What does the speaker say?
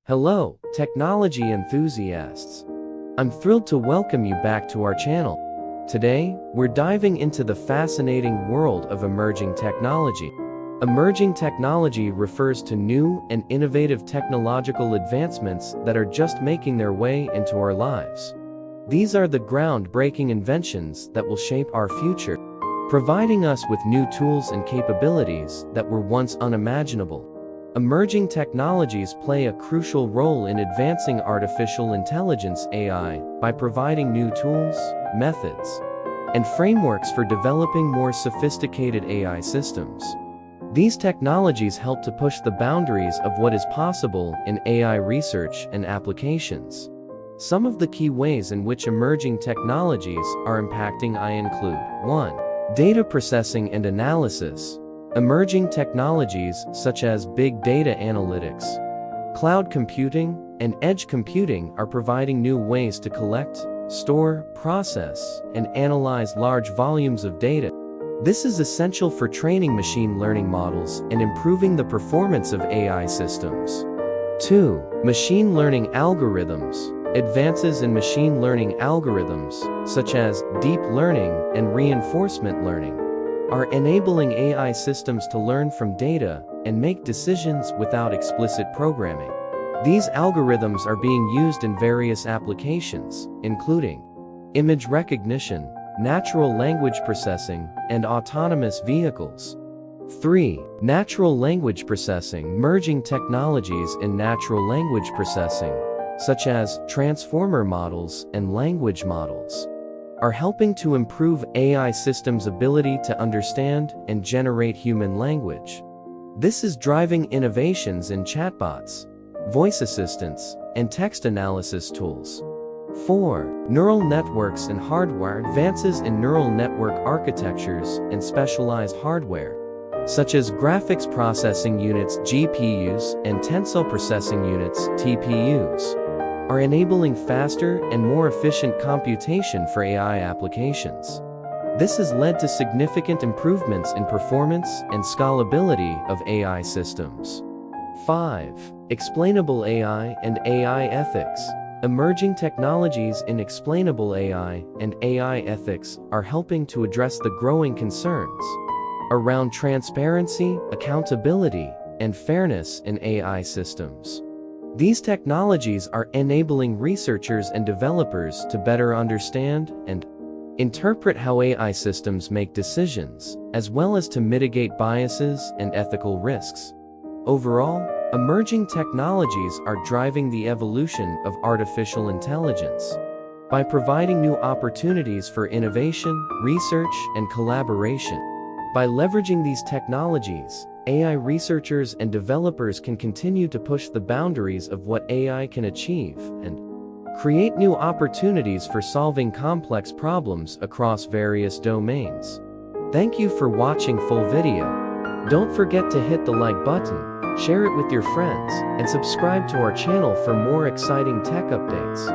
Hello, technology enthusiasts. I'm thrilled to welcome you back to our channel. Today, we're diving into the fascinating world of emerging technology. Emerging technology refers to new and innovative technological advancements that are just making their way into our lives. These are the groundbreaking inventions that will shape our future, providing us with new tools and capabilities that were once unimaginable. Emerging technologies play a crucial role in advancing artificial intelligence (AI) by providing new tools, methods, and frameworks for developing more sophisticated AI systems. These technologies help to push the boundaries of what is possible in AI research and applications. Some of the key ways in which emerging technologies are impacting AI include 1. Data processing and analysis. Emerging technologies such as big data analytics, cloud computing, and edge computing are providing new ways to collect, store, process, and analyze large volumes of data. This is essential for training machine learning models and improving the performance of AI systems. 2. Machine learning algorithms. Advances in machine learning algorithms, such as deep learning and reinforcement learning, are enabling AI systems to learn from data and make decisions without explicit programming. These algorithms are being used in various applications, including image recognition, natural language processing, and autonomous vehicles. 3. Natural language processing. Emerging technologies in natural language processing, such as transformer models and language models, are helping to improve AI systems' ability to understand and generate human language. This is driving innovations in chatbots, voice assistants, and text analysis tools. 4. Neural networks and hardware. Advances in neural network architectures and specialized hardware, such as graphics processing units (GPUs) and tensor processing units (TPUs), are enabling faster and more efficient computation for AI applications. This has led to significant improvements in performance and scalability of AI systems. 5. Explainable AI and AI ethics. Emerging technologies in explainable AI and AI ethics are helping to address the growing concerns around transparency, accountability, and fairness in AI systems. These technologies are enabling researchers and developers to better understand and interpret how AI systems make decisions, as well as to mitigate biases and ethical risks. Overall, emerging technologies are driving the evolution of artificial intelligence by providing new opportunities for innovation, research, and collaboration. By leveraging these technologies, AI researchers and developers can continue to push the boundaries of what AI can achieve and create new opportunities for solving complex problems across various domains. Thank you for watching full video. Don't forget to hit the like button, share it with your friends, and subscribe to our channel for more exciting tech updates.